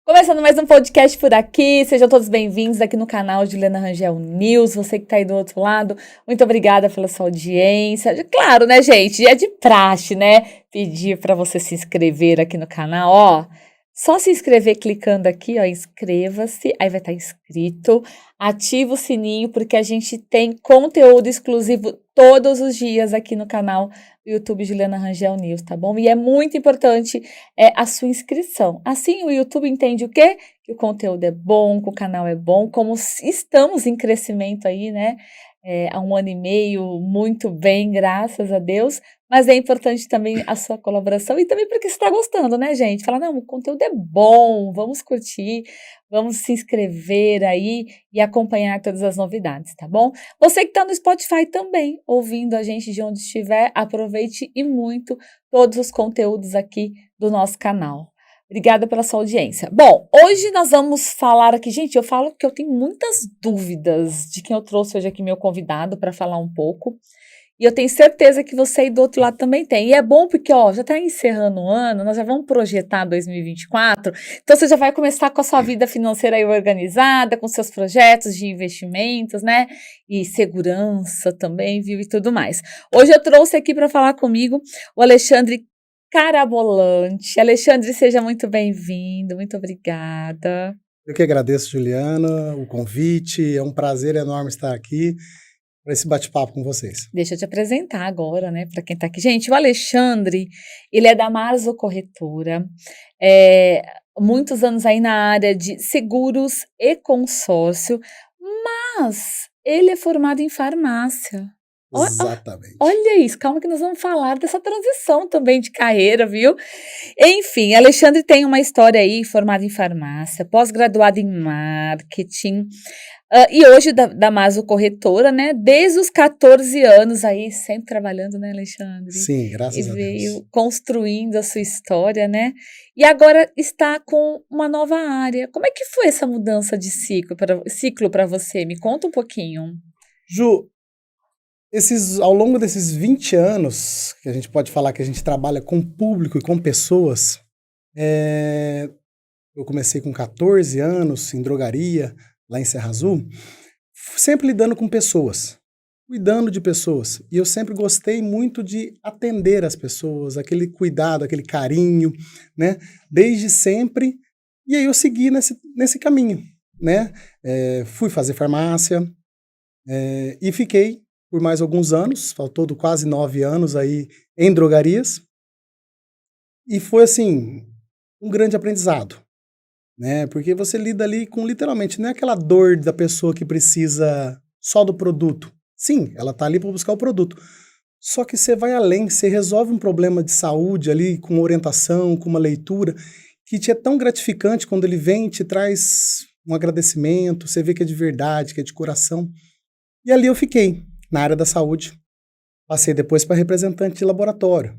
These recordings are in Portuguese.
Começando mais um podcast por aqui, sejam todos bem-vindos aqui no canal Juliana Rangel News, você que tá aí do outro lado, muito obrigada pela sua audiência. Claro, né, gente, é de praxe, né, pedir para você se inscrever aqui no canal, ó, só se inscrever clicando aqui, ó, inscreva-se, aí vai estar inscrito, ativa o sininho, porque a gente tem conteúdo exclusivo todos os dias aqui no canal do YouTube Juliana Rangel News, tá bom? E é muito importante a sua inscrição. Assim o YouTube entende o quê? Que o conteúdo é bom, que o canal é bom, como estamos em crescimento aí, né? Há 1 ano e meio, muito bem, graças a Deus. Mas é importante também a sua colaboração e também porque você está gostando, né, gente? Fala, não, o conteúdo é bom, vamos curtir, vamos se inscrever aí e acompanhar todas as novidades, tá bom? Você que está no Spotify também, ouvindo a gente de onde estiver, aproveite e muito todos os conteúdos aqui do nosso canal. Obrigada pela sua audiência. Bom, hoje nós vamos falar aqui, gente, eu falo que eu tenho muitas dúvidas de quem eu trouxe hoje aqui meu convidado para falar um pouco. E eu tenho certeza que você aí do outro lado também tem. E é bom porque, ó, já está encerrando o ano, nós já vamos projetar 2024, então você já vai começar com a sua vida financeira aí organizada, com seus projetos de investimentos, né? E segurança também, viu? E tudo mais. Hoje eu trouxe aqui para falar comigo o Alexandre Carabolante. Alexandre, seja muito bem-vindo, muito obrigada. Eu que agradeço, Juliana, o convite. É um prazer enorme estar aqui para esse bate-papo com vocês. Deixa eu te apresentar agora, né, para quem está aqui. Gente, o Alexandre, ele é da Marzo Corretora, muitos anos aí na área de seguros e consórcio, mas ele é formado em farmácia. Exatamente. Olha isso, calma que nós vamos falar dessa transição também de carreira, viu? Enfim, Alexandre tem uma história aí, formado em farmácia, pós-graduado em marketing, e hoje da Maso Corretora, né? Desde os 14 anos aí, sempre trabalhando, né, Alexandre? Sim, graças a Deus. E veio construindo a sua história, né? E agora está com uma nova área. Como é que foi essa mudança de ciclo para você? Me conta um pouquinho. Ju, ao longo desses 20 anos, que a gente pode falar que a gente trabalha com público e com pessoas, eu comecei com 14 anos em drogaria, lá em Serra Azul, sempre lidando com pessoas, cuidando de pessoas. E eu sempre gostei muito de atender as pessoas, aquele cuidado, aquele carinho, né? Desde sempre. E aí eu segui nesse caminho, né? Fui fazer farmácia e fiquei por mais alguns anos, ao todo quase 9 anos aí em drogarias. E foi assim, um grande aprendizado, né? Porque você lida ali com literalmente, não é aquela dor da pessoa que precisa só do produto. Sim, ela tá ali para buscar o produto. Só que você vai além, você resolve um problema de saúde ali com orientação, com uma leitura, que te é tão gratificante quando ele vem e te traz um agradecimento, você vê que é de verdade, que é de coração. E ali eu fiquei, na área da saúde. Passei depois para representante de laboratório,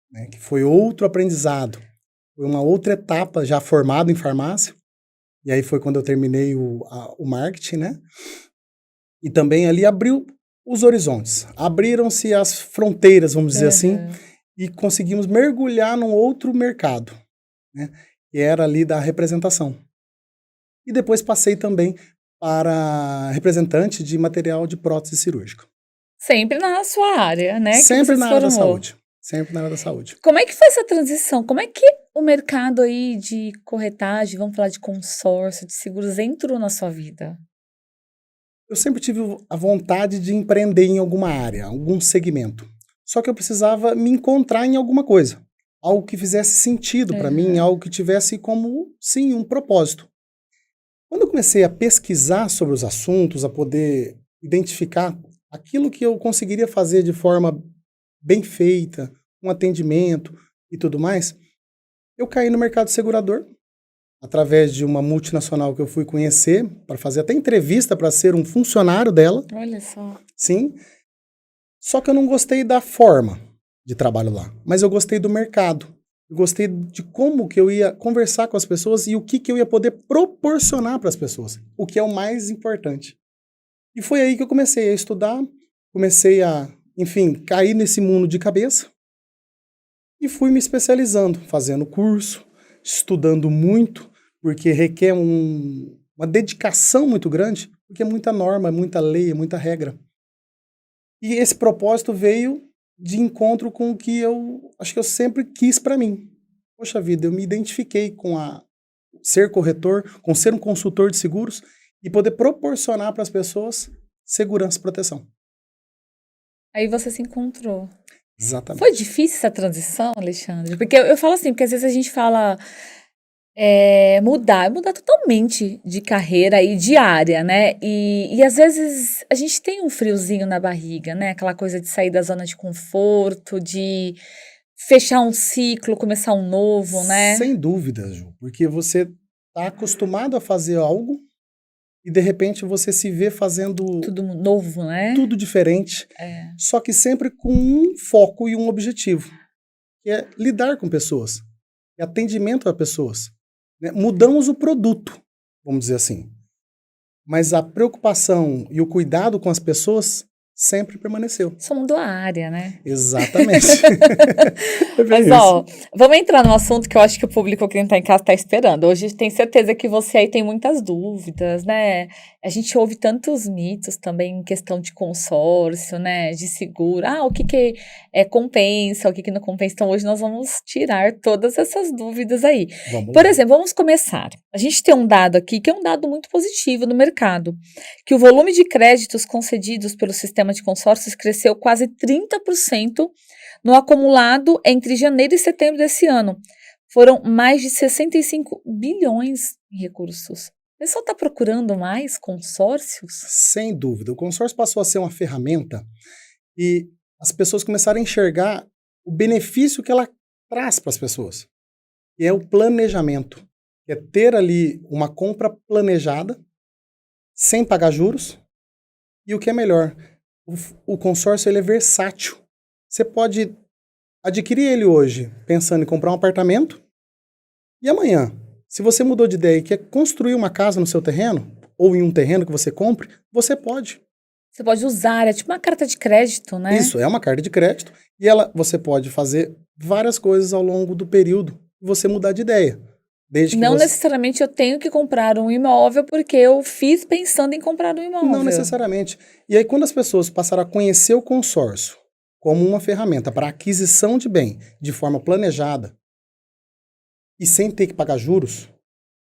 né, que foi outro aprendizado. Foi uma outra etapa, já formado em farmácia. E aí foi quando eu terminei o marketing, né? E também ali abriu os horizontes. Abriram-se as fronteiras, vamos dizer assim, e conseguimos mergulhar num outro mercado, né? Que era ali da representação. E depois passei também para representante de material de prótese cirúrgica. Sempre na sua área, né? Sempre que na área da saúde. Sempre na área da saúde. Como é que foi essa transição? Como é que o mercado aí de corretagem, vamos falar de consórcio, de seguros, entrou na sua vida? Eu sempre tive a vontade de empreender em alguma área, algum segmento. Só que eu precisava me encontrar em alguma coisa. Algo que fizesse sentido para mim, algo que tivesse como, sim, um propósito. Quando eu comecei a pesquisar sobre os assuntos, a poder identificar aquilo que eu conseguiria fazer de forma bem feita, um atendimento e tudo mais, eu caí no mercado segurador, através de uma multinacional que eu fui conhecer, para fazer até entrevista para ser um funcionário dela. Olha só. Sim. Só que eu não gostei da forma de trabalho lá, mas eu gostei do mercado. Eu gostei de como que eu ia conversar com as pessoas e o que eu ia poder proporcionar para as pessoas, o que é o mais importante. E foi aí que eu comecei a estudar, comecei a, enfim, cair nesse mundo de cabeça e fui me especializando, fazendo curso, estudando muito, porque requer uma dedicação muito grande, porque é muita norma, é muita lei, é muita regra. E esse propósito veio de encontro com o que eu acho que eu sempre quis para mim. Poxa vida, eu me identifiquei com ser corretor, com ser um consultor de seguros e poder proporcionar para as pessoas segurança e proteção. Aí você se encontrou. Foi Exatamente. difícil essa transição, Alexandre? Porque eu falo assim, porque às vezes a gente fala mudar totalmente de carreira e de área, né? E às vezes a gente tem um friozinho na barriga, né? Aquela coisa de sair da zona de conforto, de fechar um ciclo, começar um novo, né? Sem dúvida, Ju, porque você está acostumado a fazer algo e de repente você se vê fazendo Tudo novo, né? tudo diferente, É. só que sempre com um foco e um objetivo, que é lidar com pessoas, é atendimento a pessoas, né? Mudamos o produto, vamos dizer assim, mas a preocupação e o cuidado com as pessoas sempre permaneceu. Só mudou a área, né? Exatamente. É Mas, bem isso. ó, vamos entrar no assunto que eu acho que o público que tá em casa tá esperando. Hoje tem certeza que você aí tem muitas dúvidas, né? A gente ouve tantos mitos também em questão de consórcio, né? De seguro. Ah, o que que compensa, o que que não compensa. Então, hoje nós vamos tirar todas essas dúvidas aí. Vamos Por lá. exemplo, vamos começar. A gente tem um dado aqui que é um dado muito positivo no mercado, que o volume de créditos concedidos pelo sistema de consórcios cresceu quase 30% no acumulado entre janeiro e setembro desse ano. Foram mais de 65 bilhões em recursos. O pessoal está procurando mais consórcios? Sem dúvida. O consórcio passou a ser uma ferramenta e as pessoas começaram a enxergar o benefício que ela traz para as pessoas. E é o planejamento. É ter ali uma compra planejada, sem pagar juros. E o que é melhor, o consórcio ele é versátil. Você pode adquirir ele hoje pensando em comprar um apartamento e amanhã, se você mudou de ideia e quer construir uma casa no seu terreno, ou em um terreno que você compre, você pode. Você pode usar, é tipo uma carta de crédito, né? Isso, é uma carta de crédito e você pode fazer várias coisas ao longo do período e você mudar de ideia. Desde que Não você... necessariamente eu tenho que comprar um imóvel porque eu fiz pensando em comprar um imóvel. Não necessariamente. E aí, quando as pessoas passaram a conhecer o consórcio como uma ferramenta para aquisição de bem de forma planejada e sem ter que pagar juros,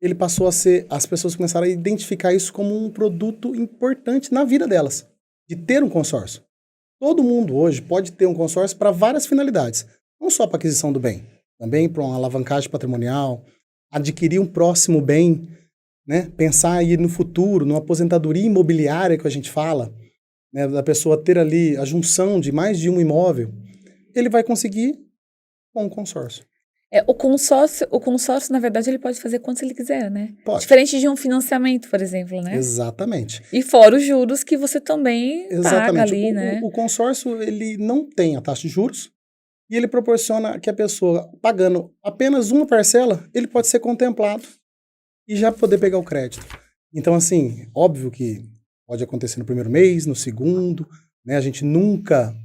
ele passou a ser... As pessoas começaram a identificar isso como um produto importante na vida delas, de ter um consórcio. Todo mundo hoje pode ter um consórcio para várias finalidades, não só para aquisição do bem, também para uma alavancagem patrimonial, adquirir um próximo bem, né? Pensar aí no futuro, numa aposentadoria imobiliária que a gente fala, né? Da pessoa ter ali a junção de mais de um imóvel, ele vai conseguir com um consórcio. O consórcio, na verdade, ele pode fazer quanto ele quiser, né? Pode. Diferente de um financiamento, por exemplo, né? Exatamente. E fora os juros que você também paga Exatamente. ali, né? O consórcio, ele não tem a taxa de juros e ele proporciona que a pessoa, pagando apenas uma parcela, ele pode ser contemplado e já poder pegar o crédito. Então, assim, óbvio que pode acontecer no primeiro mês, no segundo, né? A gente nunca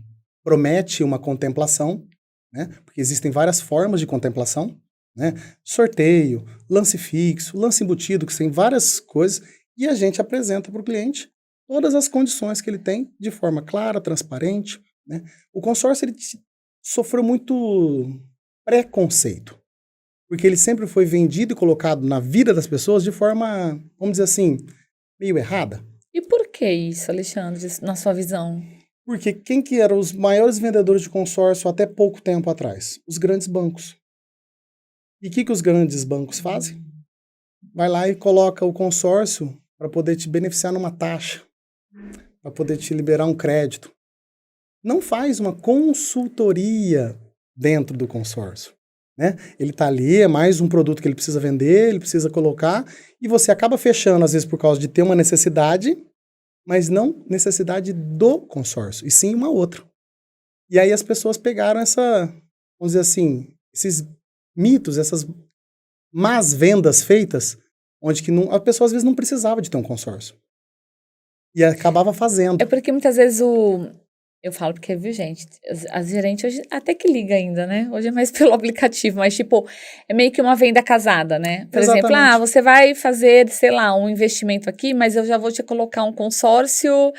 promete uma contemplação, né? Porque existem várias formas de contemplação, né? Sorteio, lance fixo, lance embutido, que tem várias coisas, e a gente apresenta para o cliente todas as condições que ele tem de forma clara, transparente, né? O consórcio ele sofreu muito preconceito, porque ele sempre foi vendido e colocado na vida das pessoas de forma, vamos dizer assim, meio errada. E por que isso, Alexandre, na sua visão? Porque quem que eram os maiores vendedores de consórcio até pouco tempo atrás? Os grandes bancos. E o que os grandes bancos fazem? Vai lá e coloca o consórcio para poder te beneficiar numa taxa, para poder te liberar um crédito. Não faz uma consultoria dentro do consórcio, né? Ele está ali, é mais um produto que ele precisa vender, ele precisa colocar, e você acaba fechando, às vezes, por causa de ter uma necessidade, mas não necessidade do consórcio, e sim uma outra. E aí as pessoas pegaram vamos dizer assim, esses mitos, essas más vendas feitas, onde que a pessoa às vezes não precisava de ter um consórcio. E acabava fazendo. É porque muitas vezes Eu falo porque, viu, gente, as gerentes hoje até que liga ainda, né? Hoje é mais pelo aplicativo, mas tipo, é meio que uma venda casada, né? Por exemplo, Exatamente. você vai fazer, sei lá, um investimento aqui, mas eu já vou te colocar um consórcio.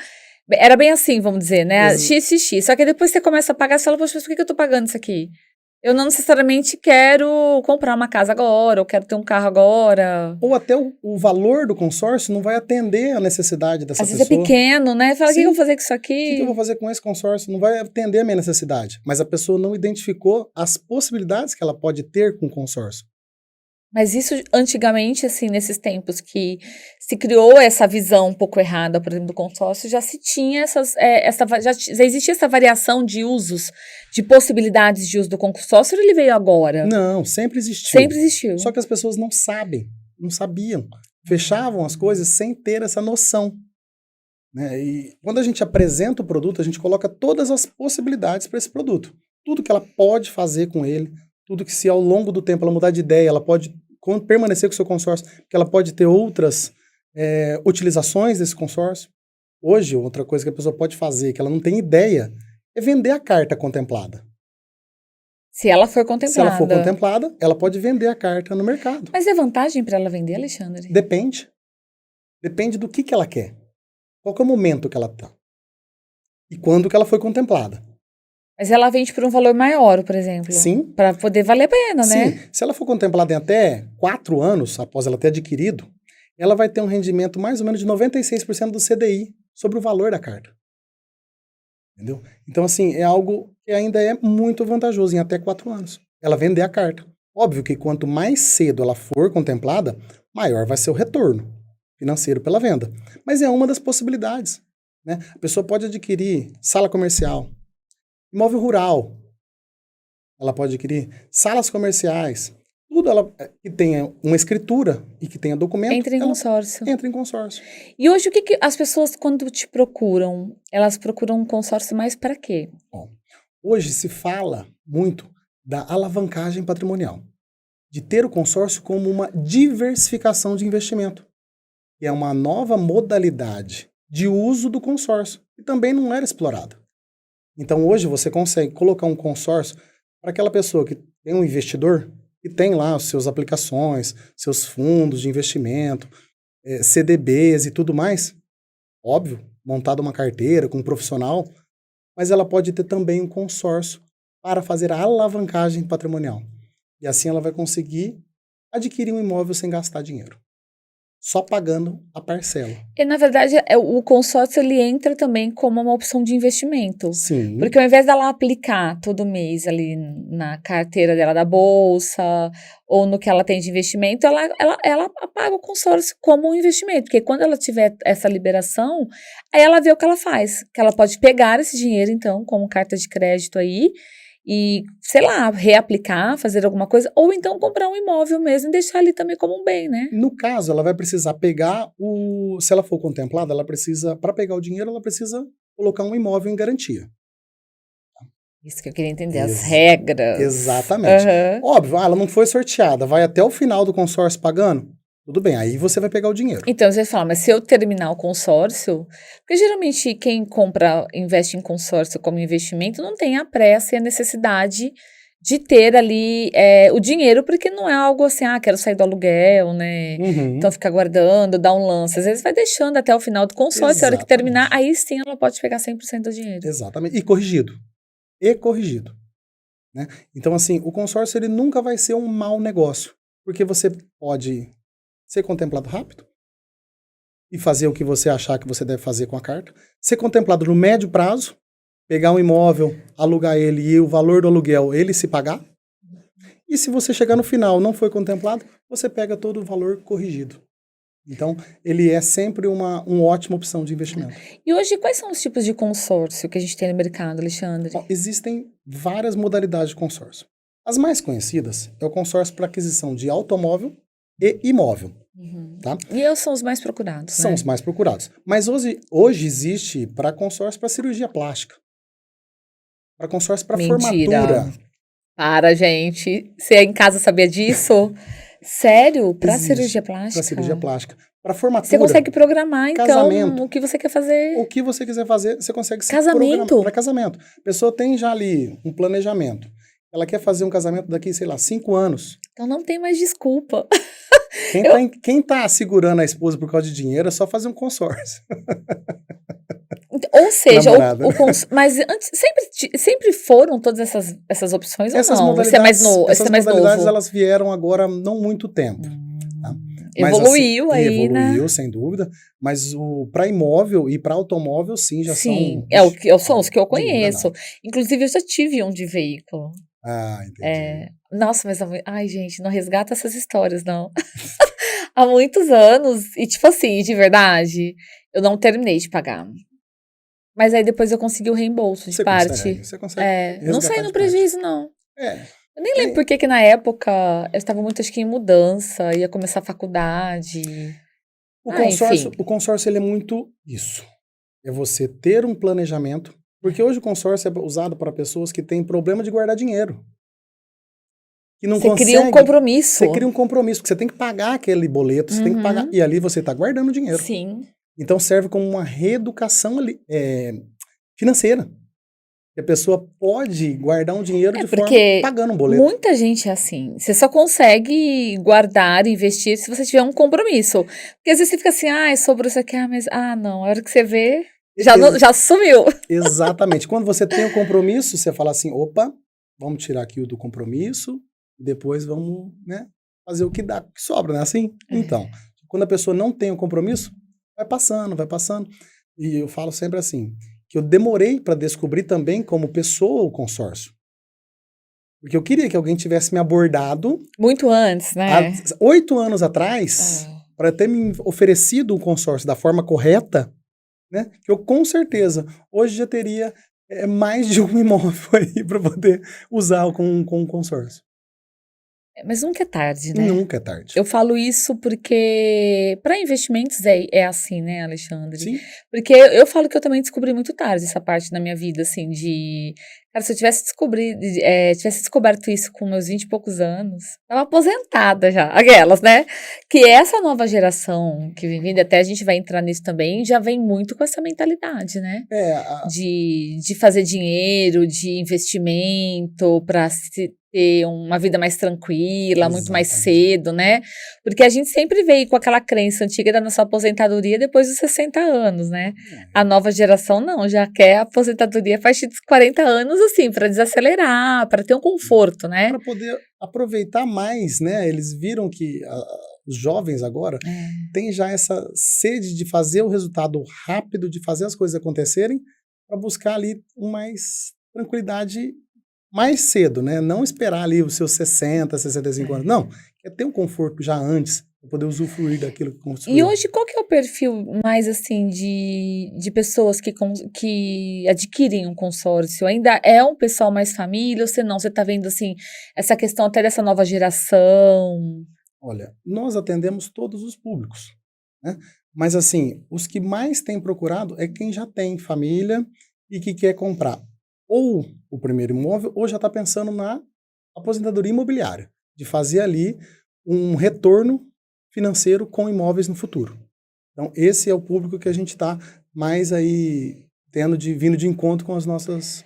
Era bem assim, vamos dizer, né? Ex- XXX. Só que depois você começa a pagar, você fala, poxa, mas por que eu tô pagando isso aqui? Eu não necessariamente quero comprar uma casa agora, ou quero ter um carro agora. Ou até o valor do consórcio não vai atender a necessidade dessa Às vezes é pessoa. pequeno, né? Fala, o que eu vou Sim, fazer com isso o que eu vou aqui? fazer com esse consórcio? Não vai atender a minha necessidade. Mas a pessoa não identificou as possibilidades que ela pode ter com o consórcio. Mas isso antigamente, assim, nesses tempos que se criou essa visão um pouco errada, por exemplo, do consórcio, já se tinha já existia essa variação de usos, de possibilidades de uso do consórcio, ou ele veio agora? Não, sempre existiu. Sempre existiu. Só que as pessoas não sabem, não sabiam. Fechavam as coisas sem ter essa noção. Né? E quando a gente apresenta o produto, a gente coloca todas as possibilidades para esse produto. Tudo que ela pode fazer com ele, tudo que se ao longo do tempo ela mudar de ideia, ela pode permanecer com o seu consórcio, que ela pode ter outras utilizações desse consórcio. Hoje, outra coisa que a pessoa pode fazer, que ela não tem ideia, é vender a carta contemplada. Se ela for Se ela for contemplada. contemplada, ela pode vender a carta no mercado. Mas é vantagem para ela vender, Alexandre? Depende. Depende do que ela quer. Qual que é o momento que ela está. E quando que ela foi contemplada. Mas ela vende por um valor maior, por exemplo. Sim. Para poder valer a pena, né? Sim. Se ela for contemplada em até 4 anos, após ela ter adquirido, ela vai ter um rendimento mais ou menos de 96% do CDI sobre o valor da carta. Entendeu? Então, assim, é algo que ainda é muito vantajoso em até 4 anos. Ela vender a carta. Óbvio que quanto mais cedo ela for contemplada, maior vai ser o retorno financeiro pela venda. Mas é uma das possibilidades. Né? A pessoa pode adquirir sala comercial, imóvel rural, ela pode adquirir salas comerciais, tudo ela que tenha uma escritura e que tenha documento, Entra em ela consórcio. entra em consórcio. E hoje, o que as pessoas, quando te procuram, elas procuram um consórcio mais para quê? Bom, hoje se fala muito da alavancagem patrimonial, de ter o consórcio como uma diversificação de investimento, que é uma nova modalidade de uso do consórcio, que também não era explorada. Então hoje você consegue colocar um consórcio para aquela pessoa que tem um investidor, que tem lá as suas aplicações, seus fundos de investimento, CDBs e tudo mais, óbvio, montado uma carteira com um profissional, mas ela pode ter também um consórcio para fazer a alavancagem patrimonial. E assim ela vai conseguir adquirir um imóvel sem gastar dinheiro, só pagando a parcela. E, na verdade, o consórcio ele entra também como uma opção de investimento. Sim. Porque ao invés dela aplicar todo mês ali na carteira dela da bolsa ou no que ela tem de investimento, ela paga o consórcio como um investimento. Porque quando ela tiver essa liberação, aí ela vê o que ela faz. Que ela pode pegar esse dinheiro, então, como carta de crédito aí, e, sei lá, reaplicar, fazer alguma coisa, ou então comprar um imóvel mesmo e deixar ali também como um bem, né? No caso, ela vai precisar pegar se ela for contemplada, ela precisa, para pegar o dinheiro, ela precisa colocar um imóvel em garantia. Isso que eu queria entender, as regras. Exatamente. Óbvio, ela não foi sorteada, vai até o final do consórcio pagando? Tudo bem, aí você vai pegar o dinheiro. Então, você fala, mas se eu terminar o consórcio, porque geralmente quem investe em consórcio como investimento não tem a pressa e a necessidade de ter ali o dinheiro, porque não é algo assim, quero sair do aluguel, né? Uhum. Então fica guardando, dá um lance. Às vezes vai deixando até o final do consórcio, a hora que terminar, aí sim ela pode pegar 100% do dinheiro. Exatamente, e corrigido. Né? Então, assim, o consórcio ele nunca vai ser um mau negócio, porque você pode ser contemplado rápido e fazer o que você achar que você deve fazer com a carta, ser contemplado no médio prazo, pegar um imóvel, alugar ele e o valor do aluguel ele se pagar, e se você chegar no final não foi contemplado, você pega todo o valor corrigido. Então, ele é sempre uma ótima opção de investimento. E hoje, quais são os tipos de consórcio que a gente tem no mercado, Alexandre? Bom, existem várias modalidades de consórcio. As mais conhecidas é o consórcio para aquisição de automóvel e imóvel. Tá? E eles são os mais procurados, São os mais procurados. Mas hoje existe para consórcio para cirurgia plástica. Para consórcio para formatura. Para, gente. Você em casa sabia disso? Sério? Para cirurgia plástica? Para cirurgia plástica. para Você formatura, consegue programar, então, casamento. o que você quer fazer. O que você quiser fazer, você consegue se Casamento? programar para casamento. A pessoa tem já ali um planejamento. Ela quer fazer um casamento daqui, sei lá, 5 anos. Então não tem mais desculpa. Quem tá segurando a esposa por causa de dinheiro é só fazer um consórcio. Ou seja, Namorada. mas antes, sempre foram todas essas opções ou Essas não? Você é mais, essas mais modalidades, novo? elas vieram agora há não muito tempo. Tá? Mas, Evoluiu assim, aí, né? evoluiu, sem dúvida. Mas para imóvel e para automóvel, sim, já Sim, são. são os que eu Não muda conheço. nada. Inclusive, eu já tive um de veículo. Ah, entendi. Nossa, mas ai, gente, não resgata essas histórias, não. Há muitos anos, e tipo assim, de verdade, eu não terminei de pagar. Mas aí depois eu consegui o reembolso de Você parte. consegue Não saí resgatar no de parte. prejuízo, não. É, Eu nem lembro porque que na época eu estava muito, acho que em mudança, ia começar a faculdade. Enfim. o consórcio ele é muito isso. É você ter um planejamento, porque hoje o consórcio é usado para pessoas que têm problema de guardar dinheiro. Que não Você cria um consegue. compromisso. Você cria um compromisso, porque você tem que pagar aquele boleto, você tem que pagar, e ali você está guardando dinheiro. Sim. Então serve como uma reeducação financeira. Que a pessoa pode guardar um dinheiro de forma pagando um boleto. Muita gente é assim. Você só consegue guardar e investir se você tiver um compromisso. Porque às vezes você fica assim, sobrou isso aqui, mas não, a hora que você vê, já sumiu. Exatamente. Quando você tem um compromisso, você fala assim, opa, vamos tirar aqui o do compromisso, depois vamos, né, fazer o que dá, o que sobra, né? Assim? Então, quando a pessoa não tem um compromisso, vai passando. E eu falo sempre assim, que eu demorei para descobrir também como pessoa o consórcio. Porque eu queria que alguém tivesse me abordado muito antes, né? Há 8 anos atrás, para ter me oferecido o consórcio da forma correta, né? Que eu com certeza hoje já teria mais de um imóvel aí para poder usar com um consórcio. Mas nunca é tarde, né? Nunca é tarde. Eu falo isso porque para investimentos é assim, né, Alexandre? Sim. Porque eu falo que eu também descobri muito tarde essa parte na minha vida, assim, de... Cara, se eu tivesse descoberto isso com meus 20 e poucos anos, tava aposentada já, aquelas, né? Que essa nova geração que vem vindo, até a gente vai entrar nisso também, já vem muito com essa mentalidade, né? De fazer dinheiro, de investimento, para se ter uma vida mais tranquila, muito mais cedo, né? Porque a gente sempre veio com aquela crença antiga da nossa aposentadoria depois dos 60 anos, né? A nova geração não, já quer a aposentadoria a partir dos 40 anos, assim, para desacelerar, para ter um conforto, né? Para poder aproveitar mais, né? Eles viram que os jovens agora têm já essa sede de fazer o resultado rápido, de fazer as coisas acontecerem, para buscar ali mais tranquilidade mais cedo, né? Não esperar ali os seus 60, 65 anos. Não, é ter um conforto já antes, para poder usufruir daquilo que construiu. E hoje, qual que é o perfil mais, assim, de pessoas que adquirem um consórcio? Ainda é um pessoal mais família, ou você tá vendo, assim, essa questão até dessa nova geração? Olha, nós atendemos todos os públicos, né? Mas, assim, os que mais têm procurado é quem já tem família e que quer comprar ou o primeiro imóvel, ou já está pensando na aposentadoria imobiliária, de fazer ali um retorno financeiro com imóveis no futuro. Então, esse é o público que a gente está mais aí vindo de encontro com as nossas...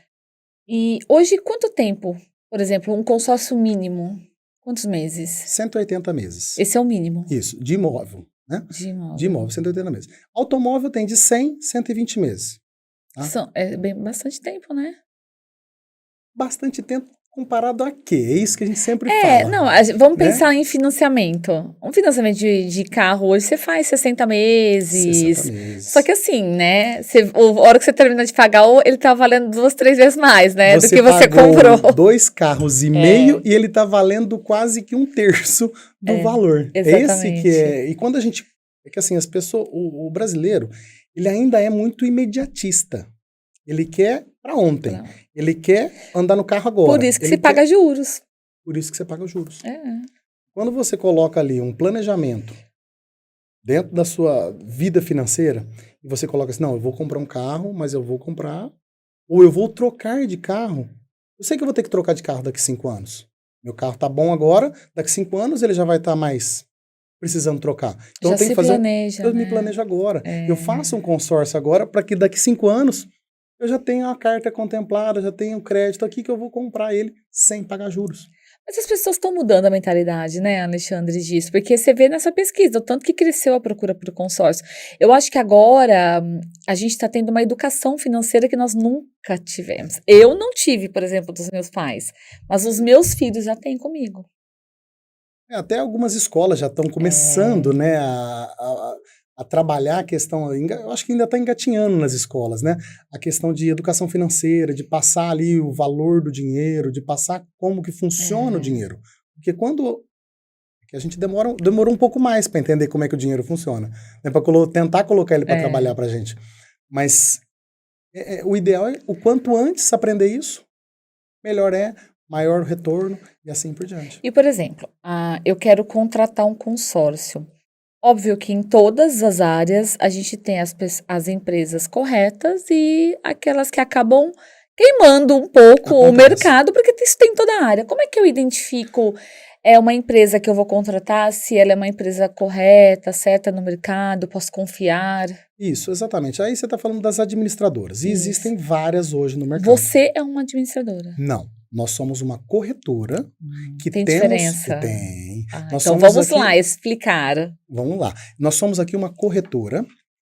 E hoje, quanto tempo, por exemplo, um consórcio mínimo? Quantos meses? 180 meses. Esse é o mínimo? Isso, de imóvel, né? De imóvel. De imóvel, 180 meses. Automóvel tem de 100 a 120 meses. Tá? É bastante tempo, né? Bastante tempo comparado a quê? É isso que a gente sempre fala. Não, vamos pensar em financiamento. Um financiamento de carro hoje você faz 60 meses. 60 meses. Só que assim, né? A hora que você termina de pagar, ele tá valendo 2, 3 vezes mais, né? Do que você comprou. 2 carros e meio e ele tá valendo quase que 1/3 do valor. Exatamente. Esse que é. E quando a gente. É que assim, as pessoas. O brasileiro, ele ainda é muito imediatista. Ele quer para ontem. Não. Ele quer andar no carro agora. Por isso que você paga juros. Por isso que você paga juros. Quando você coloca ali um planejamento dentro da sua vida financeira, e você coloca assim, não, eu vou comprar um carro, mas eu vou comprar, ou eu vou trocar de carro. Eu sei que eu vou ter que trocar de carro daqui a 5 anos. Meu carro tá bom agora, daqui a 5 anos ele já vai estar mais precisando trocar. Então Já eu tenho se que fazer planeja, eu me né? planejo agora. Eu faço um consórcio agora para que daqui 5 anos eu já tenho a carta contemplada, já tenho o crédito aqui que eu vou comprar ele sem pagar juros. Mas as pessoas estão mudando a mentalidade, né, Alexandre, disso, porque você vê nessa pesquisa o tanto que cresceu a procura por consórcio. Eu acho que agora a gente está tendo uma educação financeira que nós nunca tivemos. Eu não tive, por exemplo, dos meus pais, mas os meus filhos já têm comigo. Até algumas escolas já estão começando, né, a trabalhar a questão, eu acho que ainda está engatinhando nas escolas, né, a questão de educação financeira, de passar ali o valor do dinheiro, de passar como que funciona o dinheiro. Porque que a gente demorou um pouco mais para entender como é que o dinheiro funciona, né, para tentar colocar ele para trabalhar para a gente. Mas o ideal é o quanto antes aprender isso, melhor maior o retorno e assim por diante. E, por exemplo, eu quero contratar um consórcio. Óbvio que em todas as áreas a gente tem as empresas corretas e aquelas que acabam queimando um pouco o mercado, porque isso tem em toda a área. Como é que eu identifico uma empresa que eu vou contratar, se ela é uma empresa correta, certa no mercado, posso confiar? Isso, exatamente. Aí você está falando das administradoras. E existem várias hoje no mercado. Você é uma administradora? Não. Nós somos uma corretora que tem temos... diferença? Tem. Então vamos lá explicar. Vamos lá. Nós somos aqui uma corretora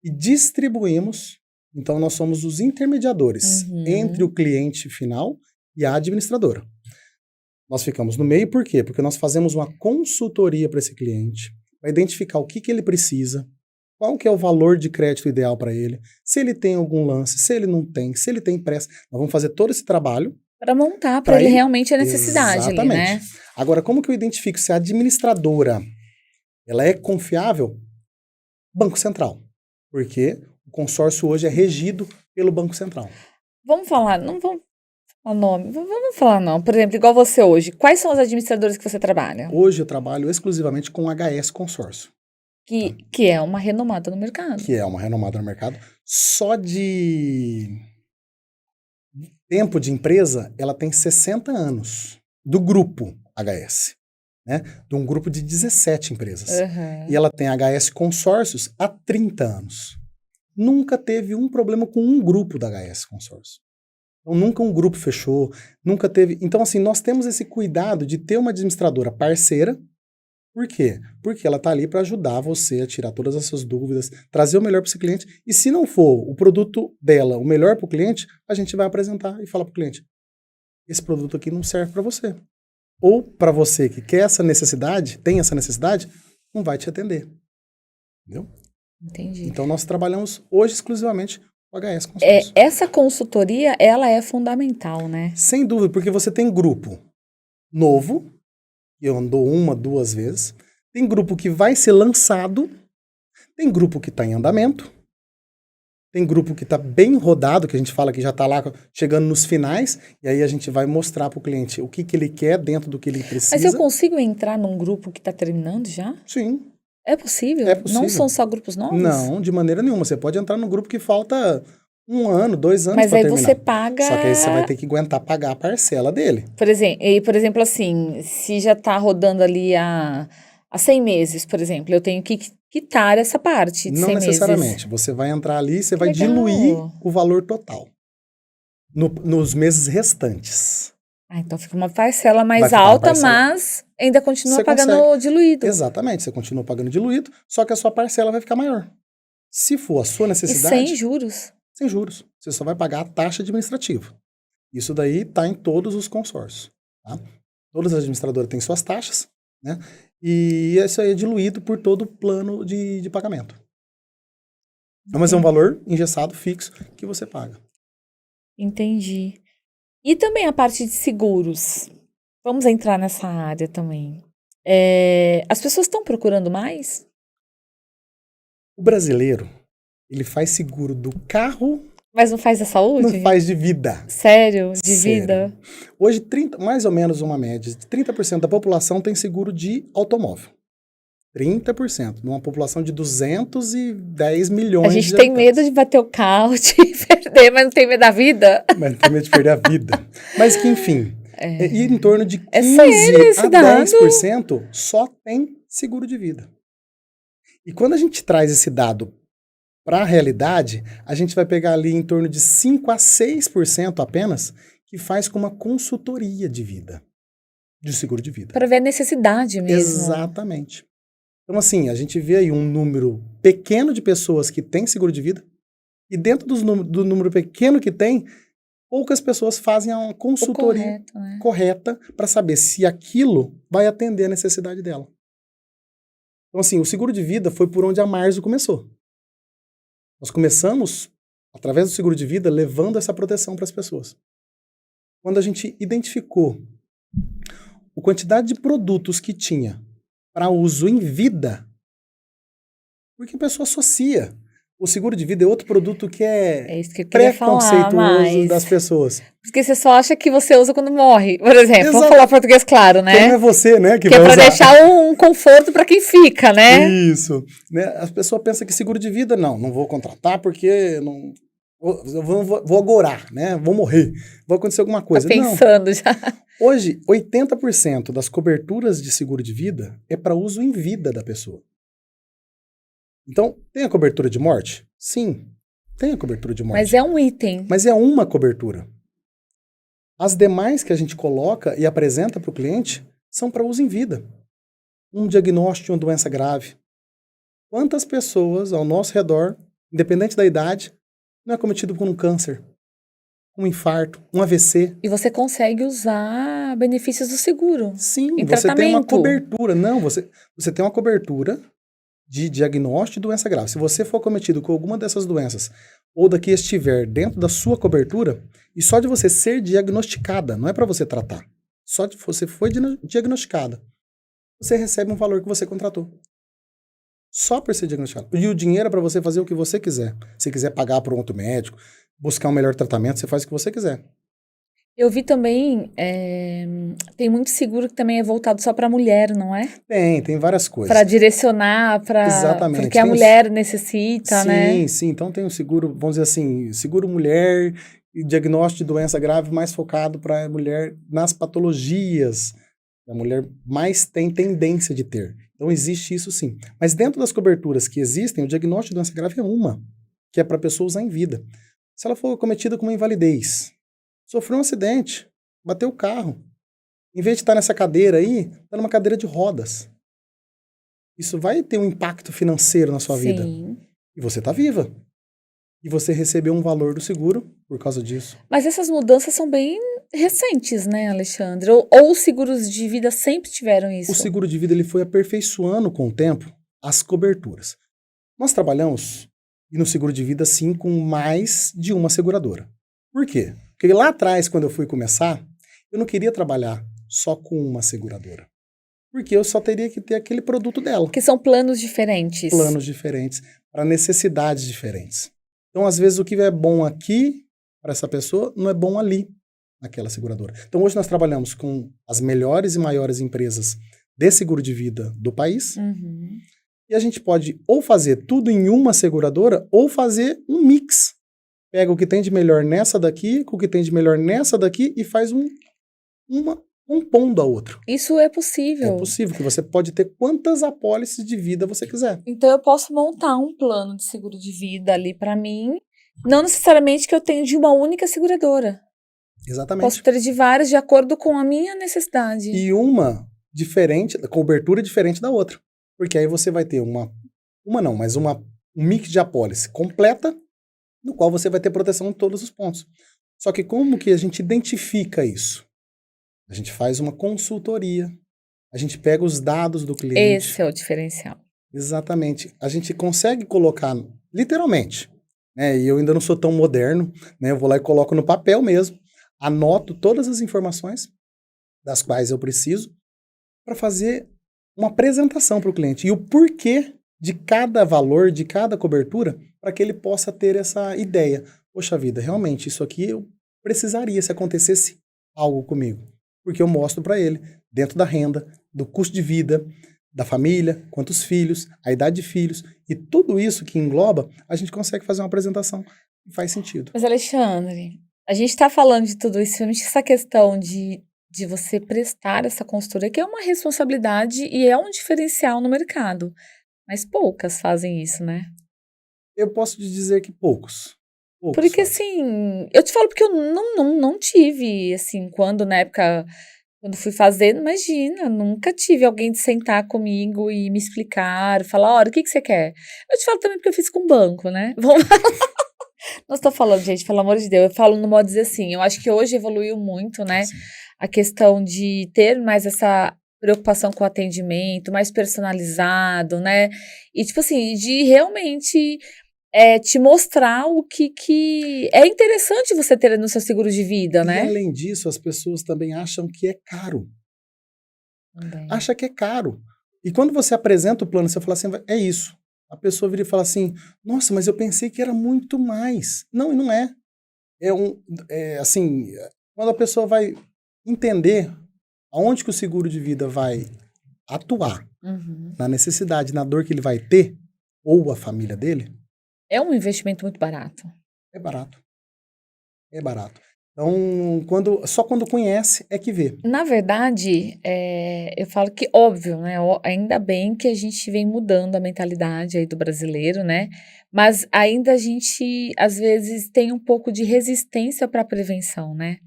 e distribuímos... Então nós somos os intermediadores entre o cliente final e a administradora. Nós ficamos no meio, por quê? Porque nós fazemos uma consultoria para esse cliente, para identificar o que ele precisa, qual que é o valor de crédito ideal para ele, se ele tem algum lance, se ele não tem, se ele tem pressa. Nós vamos fazer todo esse trabalho. Para montar para ele realmente a necessidade. Exatamente. Ali, né? Agora, como que eu identifico se a administradora ela é confiável? Banco Central. Porque o consórcio hoje é regido pelo Banco Central. Vamos falar, não vamos falar nome, vamos falar não. Por exemplo, igual você hoje, quais são os administradores que você trabalha? Hoje eu trabalho exclusivamente com HS Consórcio. Que é uma renomada no mercado. Que é uma renomada no mercado. Só de tempo de empresa, ela tem 60 anos. Do grupo HS. Né? De um grupo de 17 empresas. E ela tem HS Consórcios há 30 anos. Nunca teve um problema com um grupo da HS Consórcio. Então, nunca um grupo fechou, nunca teve... Então, assim, nós temos esse cuidado de ter uma administradora parceira. Por quê? Porque ela está ali para ajudar você a tirar todas as suas dúvidas, trazer o melhor para esse cliente. E se não for o produto dela o melhor para o cliente, a gente vai apresentar e falar para o cliente: esse produto aqui não serve para você. Ou para você que quer essa necessidade, tem essa necessidade, não vai te atender. Entendeu? Entendi. Então, nós trabalhamos hoje exclusivamente com HS Consórcio. Essa consultoria, ela é fundamental, né? Sem dúvida, porque você tem grupo novo, eu andou 1, 2 vezes. Tem grupo que vai ser lançado. Tem grupo que está em andamento. Tem grupo que está bem rodado, que a gente fala que já está lá chegando nos finais. E aí a gente vai mostrar para o cliente o que ele quer dentro do que ele precisa. Mas eu consigo entrar num grupo que está terminando já? Sim. É possível? É possível. Não são só grupos novos? Não, de maneira nenhuma. Você pode entrar num grupo que falta 1 ano, 2 anos para terminar. Mas aí você paga... Só que aí você vai ter que aguentar pagar a parcela dele. Por exemplo, assim, se já está rodando ali há 100 meses, por exemplo, eu tenho que quitar essa parte de 100 meses. Não necessariamente. Você vai entrar ali e você vai diluir o valor total nos meses restantes. Então fica uma parcela mais alta, mas ainda continua pagando diluído. Exatamente, você continua pagando diluído, só que a sua parcela vai ficar maior. Se for a sua necessidade... E sem juros. Sem juros. Você só vai pagar a taxa administrativa. Isso daí está em todos os consórcios. Tá? Todas as administradoras têm suas taxas, né? E isso aí é diluído por todo o plano de pagamento. Mas é um valor engessado, fixo, que você paga. Entendi. E também a parte de seguros. Vamos entrar nessa área também. As pessoas estão procurando mais? O brasileiro, ele faz seguro do carro... Mas não faz da saúde? Não faz de vida. Sério? De vida? Hoje, mais ou menos uma média de 30% da população tem seguro de automóvel. 30%. Numa população de 210 milhões de A gente tem medo de bater o carro, de perder, mas não tem medo da vida. Mas não tem medo de perder a vida. Mas que, enfim, e em torno de 15 sério, a 10% só tem seguro de vida. E quando a gente traz esse dado para a realidade, a gente vai pegar ali em torno de 5 a 6% apenas que faz com uma consultoria de vida, de seguro de vida. Para ver a necessidade mesmo. Exatamente. Então, assim, a gente vê aí um número pequeno de pessoas que têm seguro de vida, e dentro do número pequeno que tem, poucas pessoas fazem uma consultoria Correto, né? correta para saber se aquilo vai atender a necessidade dela. Então, assim, o seguro de vida foi por onde a Marzo começou. Nós começamos, através do seguro de vida, levando essa proteção para as pessoas. Quando a gente identificou a quantidade de produtos que tinha para uso em vida, porque a pessoa associa. O seguro de vida é outro produto que É isso que eu queria falar preconceituoso mais. das pessoas. Porque você só acha que você usa quando morre, por exemplo. Vamos Exato. falar português claro, Que não né? é você, né, que Que é vai para usar. deixar um conforto para quem fica, né? Isso. Né? As pessoas pensam que seguro de vida, não vou contratar porque não vou agorar, né? Vou morrer, vai acontecer alguma coisa. Tá pensando já. Hoje, 80% das coberturas de seguro de vida é para uso em vida da pessoa. Então, tem a cobertura de morte? Sim, tem a cobertura de morte. Mas é um item. Mas é uma cobertura. As demais que a gente coloca e apresenta para o cliente são para uso em vida. Um diagnóstico de uma doença grave. Quantas pessoas ao nosso redor, independente da idade, não é cometido por um câncer, um infarto, um AVC? E você consegue usar benefícios do seguro. Sim, Em você tem uma tratamento. cobertura. Não, você tem uma cobertura de diagnóstico de doença grave. Se você for cometido com alguma dessas doenças, ou daqui estiver dentro da sua cobertura, e só de você ser diagnosticada, não é para você tratar, só de você foi diagnosticada, você recebe um valor que você contratou. Só por ser diagnosticado. E o dinheiro é para você fazer o que você quiser. Se quiser pagar por um outro médico, buscar um melhor tratamento, você faz o que você quiser. Eu vi também, tem muito seguro que também é voltado só para mulher, não é? Tem várias coisas. Para direcionar para Exatamente. porque a Tem mulher necessita, né? Sim. Então tem o seguro, vamos dizer assim, seguro mulher e diagnóstico de doença grave mais focado para a mulher nas patologias. A mulher mais tem tendência de ter. Então existe isso sim. Mas dentro das coberturas que existem, o diagnóstico de doença grave é uma, que é para a pessoa usar em vida. Se ela for cometida com uma invalidez, sofreu um acidente, bateu o carro, em vez de estar nessa cadeira aí, está numa cadeira de rodas. Isso vai ter um impacto financeiro na sua vida. Sim. E você está viva. E você recebeu um valor do seguro por causa disso. Mas essas mudanças são bem recentes, né, Alexandre? Ou os seguros de vida sempre tiveram isso? O seguro de vida ele foi aperfeiçoando com o tempo as coberturas. Nós trabalhamos, e no seguro de vida, sim, com mais de uma seguradora. Por quê? Porque lá atrás, quando eu fui começar, eu não queria trabalhar só com uma seguradora. Porque eu só teria que ter aquele produto dela. Que são planos diferentes. Planos diferentes, para necessidades diferentes. Então, às vezes, o que é bom aqui para essa pessoa não é bom ali, naquela seguradora. Então, hoje nós trabalhamos com as melhores e maiores empresas de seguro de vida do país. Uhum. E a gente pode ou fazer tudo em uma seguradora ou fazer um mix. Pega o que tem de melhor nessa daqui, com o que tem de melhor nessa daqui e faz uma compondo a outra. Isso é possível. É possível, que você pode ter quantas apólices de vida você quiser. Então eu posso montar um plano de seguro de vida ali para mim, não necessariamente que eu tenha de uma única seguradora. Exatamente. Posso ter de várias de acordo com a minha necessidade. E uma diferente, cobertura diferente da outra. Porque aí você vai ter um mix de apólice completa, no qual você vai ter proteção em todos os pontos. Só que como que a gente identifica isso? A gente faz uma consultoria, a gente pega os dados do cliente. Esse é o diferencial. Exatamente. A gente consegue colocar, literalmente, né? E eu ainda não sou tão moderno, né? Eu vou lá e coloco no papel mesmo, anoto todas as informações das quais eu preciso para fazer uma apresentação para o cliente. E o porquê de cada valor, de cada cobertura, para que ele possa ter essa ideia. Poxa vida, realmente, isso aqui eu precisaria se acontecesse algo comigo. Porque eu mostro para ele, dentro da renda, do custo de vida, da família, quantos filhos, a idade de filhos, e tudo isso que engloba, a gente consegue fazer uma apresentação e faz sentido. Mas, Alexandre, a gente está falando de tudo isso, principalmente essa questão de você prestar essa consultoria, que é uma responsabilidade e é um diferencial no mercado. Mas poucas fazem isso, né? Eu posso te dizer que poucos. Poucos Porque, fazem. assim, eu te falo porque eu não tive, assim, quando na época, quando fui fazer, imagina, nunca tive alguém de sentar comigo e me explicar, falar, olha, o que que você quer? Eu te falo também porque eu fiz com banco, né? Não estou falando, gente, pelo amor de Deus, eu falo no modo de dizer assim, eu acho que hoje evoluiu muito, né? Sim. A questão de ter mais essa preocupação com o atendimento, mais personalizado, né? E, tipo assim, de realmente te mostrar o que é interessante você ter no seu seguro de vida, E né? além disso, as pessoas também acham que é caro. Também. Acha que é caro. E quando você apresenta o plano, você fala assim, é isso. A pessoa vira e fala assim, nossa, mas eu pensei que era muito mais. Não, e não é. Assim, quando a pessoa vai entender aonde que o seguro de vida vai atuar, Uhum. na necessidade, na dor que ele vai ter, ou a família dele, É um investimento muito barato. é barato. É barato. Então, só quando conhece é que vê. Na verdade, eu falo que óbvio, né, ainda bem que a gente vem mudando a mentalidade aí do brasileiro, né, mas ainda a gente, às vezes, tem um pouco de resistência para a prevenção, né.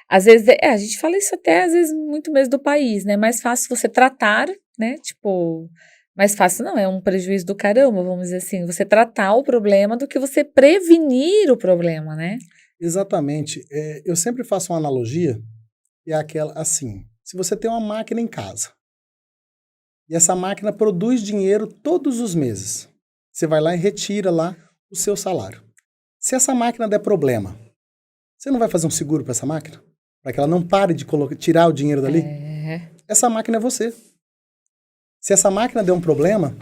Às vezes, a gente fala isso até, às vezes, muito mesmo do país, né, mais fácil você tratar, né, tipo, mais fácil não, é um prejuízo do caramba, vamos dizer assim, você tratar o problema do que você prevenir o problema, né. Exatamente. Eu sempre faço uma analogia, que é aquela assim, se você tem uma máquina em casa, e essa máquina produz dinheiro todos os meses, você vai lá e retira lá o seu salário. Se essa máquina der problema, você não vai fazer um seguro para essa máquina? Para que ela não pare de tirar o dinheiro dali? É. Essa máquina é você. Se essa máquina der um problema,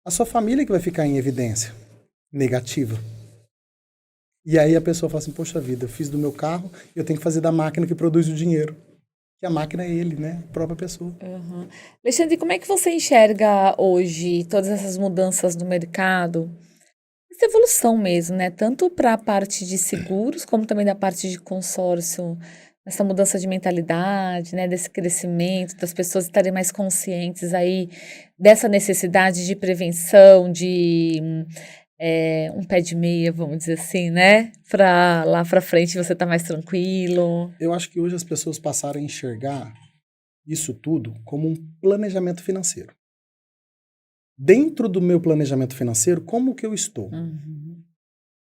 a sua família que vai ficar em evidência negativa. E aí a pessoa fala assim, poxa vida, eu fiz do meu carro, eu tenho que fazer da máquina que produz o dinheiro. Que a máquina é ele, né? A própria pessoa. Aham. Alexandre, como é que você enxerga hoje todas essas mudanças no mercado? Essa evolução mesmo, né? Tanto para a parte de seguros, como também da parte de consórcio, essa mudança de mentalidade, né? Desse crescimento, das pessoas estarem mais conscientes aí dessa necessidade de prevenção, de um pé de meia, vamos dizer assim, né? Para lá para frente você tá mais tranquilo. Eu acho que hoje as pessoas passaram a enxergar isso tudo como um planejamento financeiro. Dentro do meu planejamento financeiro, como que eu estou? Uhum.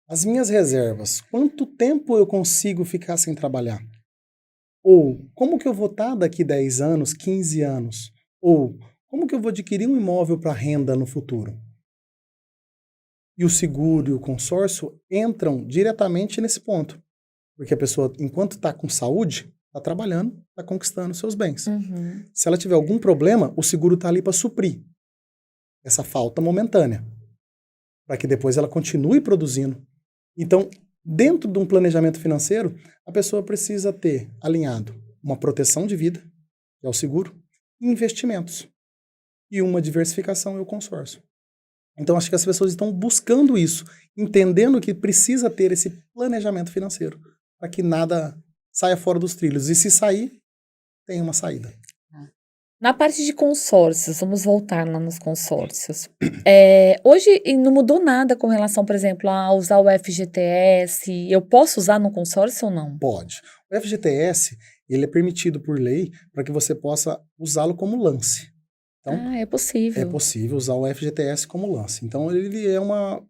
As minhas reservas, quanto tempo eu consigo ficar sem trabalhar? Ou como que eu vou estar daqui 10 anos, 15 anos? Ou como que eu vou adquirir um imóvel para renda no futuro? E o seguro e o consórcio entram diretamente nesse ponto. Porque a pessoa, enquanto está com saúde, está trabalhando, está conquistando seus bens. Uhum. Se ela tiver algum problema, o seguro está ali para suprir essa falta momentânea, para que depois ela continue produzindo. Então, dentro de um planejamento financeiro, a pessoa precisa ter alinhado uma proteção de vida, que é o seguro, e investimentos. E uma diversificação é o consórcio. Então, acho que as pessoas estão buscando isso, entendendo que precisa ter esse planejamento financeiro, para que nada saia fora dos trilhos. E se sair, tem uma saída. Na parte de consórcios, vamos voltar lá nos consórcios. Hoje não mudou nada com relação, por exemplo, a usar o FGTS. Eu posso usar no consórcio ou não? Pode. O FGTS, ele é permitido por lei para que você possa usá-lo como lance. Então, Ah, é é possível. possível usar o FGTS como lance. Então, ele é uma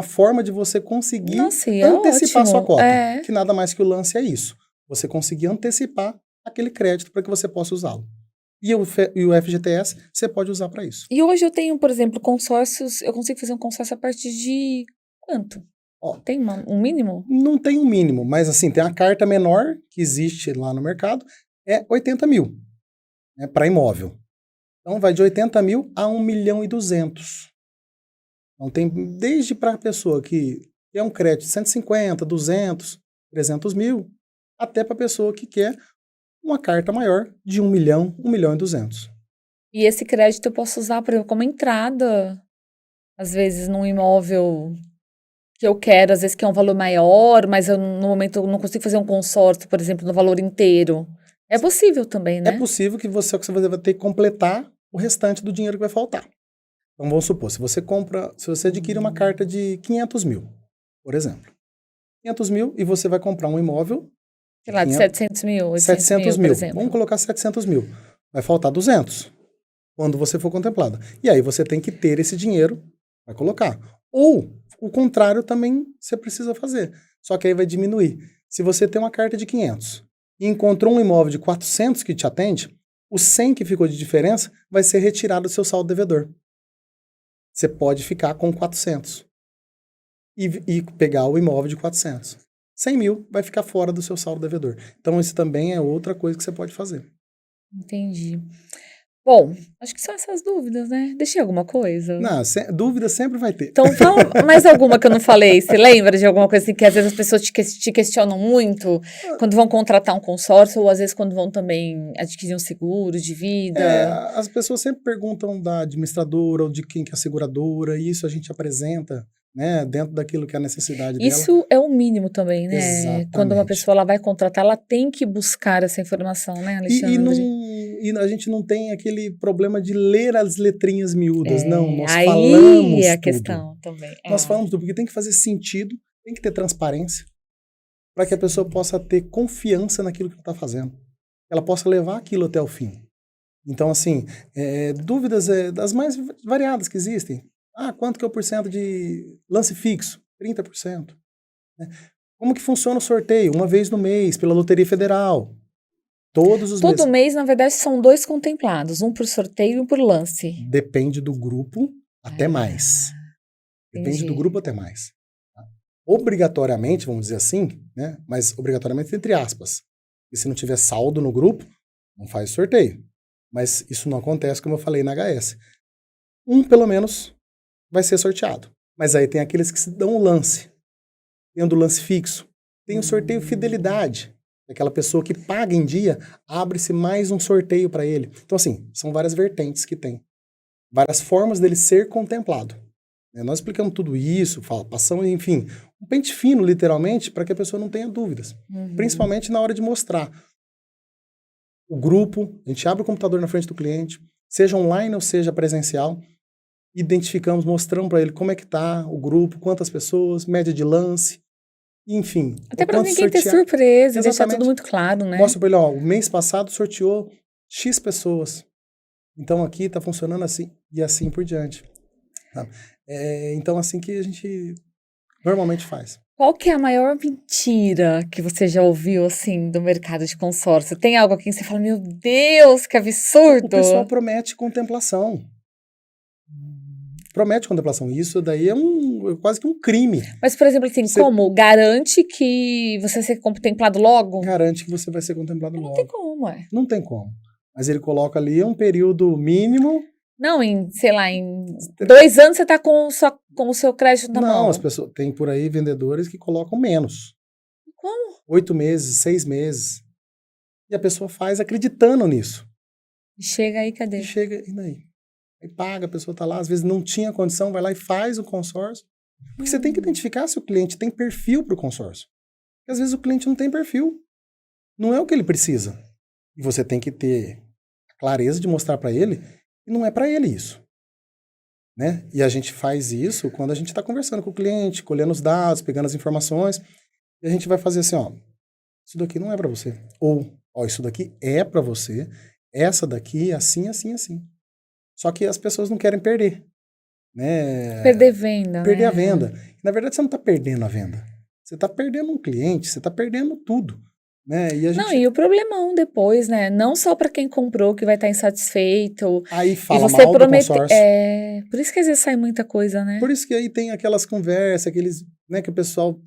forma de você conseguir Nossa, e é antecipar sua ótimo. cota, É. que nada mais que o lance é isso. Você conseguir antecipar aquele crédito para que você possa usá-lo. E o FGTS você pode usar para isso. E hoje eu tenho, por exemplo, consórcios. Eu consigo fazer um consórcio a partir de quanto? Ó, Tem um mínimo? não tem um mínimo, mas assim, tem a carta menor que existe lá no mercado, é 80 mil, né, para imóvel. Então vai de 80 mil a 1.200.000. Então tem desde para a pessoa que quer um crédito de 150, 200, 300 mil, até para a pessoa que quer uma carta maior de 1 milhão, 1.200.000. E esse crédito eu posso usar, por exemplo, como entrada, às vezes, num imóvel que eu quero, às vezes que é um valor maior, mas eu, no momento eu não consigo fazer um consórcio, por exemplo, no valor inteiro. É possível também, É né? possível que você vai ter que completar o restante do dinheiro que vai faltar. Então vamos supor, se você adquire uma carta de 500 mil, por exemplo. 500 mil e você vai comprar um imóvel Sei lá, de 500, 700 mil, 800 700 mil, por mil. exemplo. Vamos colocar 700 mil. Vai faltar 200 quando você for contemplado. E aí você tem que ter esse dinheiro para colocar. Ou o contrário também você precisa fazer. Só que aí vai diminuir. Se você tem uma carta de 500 e encontrou um imóvel de 400 que te atende, o 100 que ficou de diferença vai ser retirado do seu saldo devedor. Você pode ficar com 400 e pegar o imóvel de 400. 100 mil vai ficar fora do seu saldo devedor. Então, isso também é outra coisa que você pode fazer. Entendi. Bom, acho que são essas dúvidas, né? Deixei alguma coisa? Não, dúvida sempre vai ter. Então, fala mais alguma que eu não falei. Você lembra de alguma coisa assim que às vezes as pessoas te questionam muito quando vão contratar um consórcio ou às vezes quando vão também adquirir um seguro de vida? As pessoas sempre perguntam da administradora ou de quem que é a seguradora, e isso a gente apresenta, né, dentro daquilo que é a necessidade dela. Isso é o mínimo também, né? Exatamente. Quando uma pessoa ela vai contratar, ela tem que buscar essa informação, né, Alexandre? E a gente não tem aquele problema de ler as letrinhas miúdas, não. Nós aí falamos é a tudo. questão também. Nós falamos tudo, porque tem que fazer sentido, tem que ter transparência, para que a pessoa possa ter confiança naquilo que ela está fazendo. Ela possa levar aquilo até o fim. Então, assim, dúvidas das mais variadas que existem. Quanto que é o porcento de lance fixo? 30%. Né? Como que funciona o sorteio? Uma vez no mês, pela Loteria Federal. Todos os meses. Todo mês, na verdade, são 2 contemplados, um por sorteio e um por lance. Depende do grupo, até mais. Depende entendi. do grupo até mais. Tá? Obrigatoriamente, vamos dizer assim, né? Mas obrigatoriamente entre aspas. E se não tiver saldo no grupo, não faz sorteio. Mas isso não acontece, como eu falei na HS. Pelo menos, vai ser sorteado. Mas aí tem aqueles que se dão o lance. Tendo o lance fixo. Tem o sorteio fidelidade. Aquela pessoa que paga em dia, abre-se mais um sorteio para ele. Então, assim, são várias vertentes que tem. Várias formas dele ser contemplado. Nós explicamos tudo isso, passamos, enfim, um pente fino, literalmente, para que a pessoa não tenha dúvidas. Principalmente na hora de mostrar o grupo, a gente abre o computador na frente do cliente, seja online ou seja presencial, identificamos, mostramos para ele como é que está o grupo, quantas pessoas, média de lance, enfim. Até para ninguém ter surpresa, deixar tudo muito claro, né? Mostra para ele, o mês passado sorteou X pessoas. Então aqui está funcionando assim e assim por diante. Tá? Então assim que a gente normalmente faz. Qual que é a maior mentira que você já ouviu, assim, do mercado de consórcio? Tem algo aqui que você fala, meu Deus, que absurdo! O pessoal promete contemplação. Promete contemplação. Isso daí é quase que um crime. Mas, por exemplo, assim, como? Garante que você vai ser contemplado logo? Garante que você vai ser contemplado logo. Não tem como, Não tem como. Mas ele coloca ali um período mínimo. Não, sei lá, em 2 anos você tá com o seu crédito na mão. Não, as pessoas, tem por aí vendedores que colocam menos. Como? 8 meses, 6 meses. E a pessoa faz acreditando nisso. E chega aí, cadê? E chega, e daí? Aí paga, a pessoa tá lá, às vezes não tinha condição, vai lá e faz o consórcio. Porque você tem que identificar se o cliente tem perfil para o consórcio. Porque às vezes o cliente não tem perfil. Não é o que ele precisa. E você tem que ter a clareza de mostrar para ele que não é para ele isso. Né? E a gente faz isso quando a gente está conversando com o cliente, colhendo os dados, pegando as informações. E a gente vai fazer assim, isso daqui não é para você. Ou, isso daqui é para você. Essa daqui, assim, assim, assim. Só que as pessoas não querem perder. Né? Perder venda, Perder né? a venda. Na verdade, você não está perdendo a venda. Você está perdendo um cliente, você está perdendo tudo. Né? E a gente... Não, e o problemão depois, né? Não só para quem comprou que vai estar insatisfeito. Aí fala e você mal do consórcio. Por isso que às vezes sai muita coisa, né? Por isso que aí tem aquelas conversas, né, que o pessoal...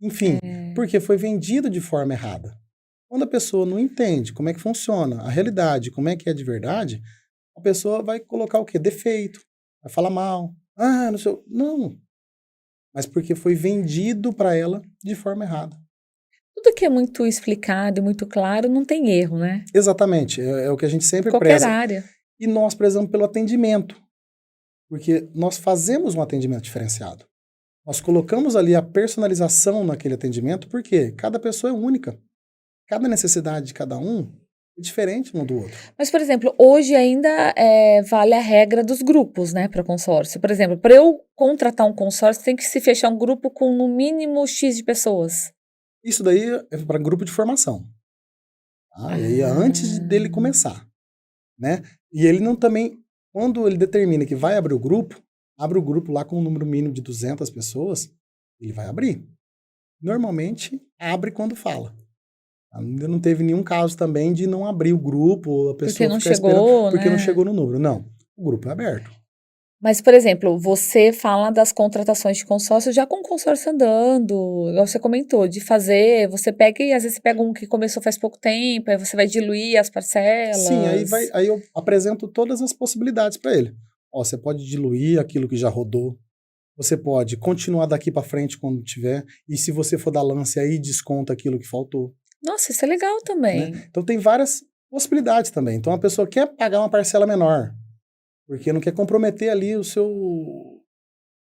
Enfim, porque foi vendido de forma errada. Quando a pessoa não entende como é que funciona, a realidade, como é que é de verdade, a pessoa vai colocar o quê? Defeito. Vai falar mal. Não sei... Não. Mas porque foi vendido para ela de forma errada. Tudo que é muito explicado e muito claro não tem erro, né? Exatamente. É o que a gente sempre Qualquer preza. área. E nós prezamos pelo atendimento. Porque nós fazemos um atendimento diferenciado. Nós colocamos ali a personalização naquele atendimento, porque cada pessoa é única. Cada necessidade de cada um é diferente um do outro. Mas, por exemplo, hoje ainda vale a regra dos grupos, né, para consórcio. Por exemplo, para eu contratar um consórcio, tem que se fechar um grupo com no mínimo X de pessoas. Isso daí é para grupo de formação. Tá? E aí é antes dele Ah, começar, né? E ele não também, quando ele determina que vai abrir o grupo, abre o grupo lá com um número mínimo de 200 pessoas, ele vai abrir. Normalmente, abre quando fala. Ainda não teve nenhum caso também de não abrir o grupo, ou a porque pessoa não ficar esperando chegou, porque não né? chegou no número. Não, o grupo é aberto. Mas, por exemplo, você fala das contratações de consórcio já com o consórcio andando, igual você comentou, de fazer, você pega e às vezes você pega um que começou faz pouco tempo, aí você vai diluir as Sim, parcelas. aí eu apresento todas as possibilidades para ele. Ó, você pode diluir aquilo que já rodou, você pode continuar daqui para frente quando tiver, e se você for dar lance aí, desconta aquilo que faltou, Nossa, isso é legal né? também. Então tem várias possibilidades também. Então a pessoa quer pagar uma parcela menor, porque não quer comprometer ali o seu,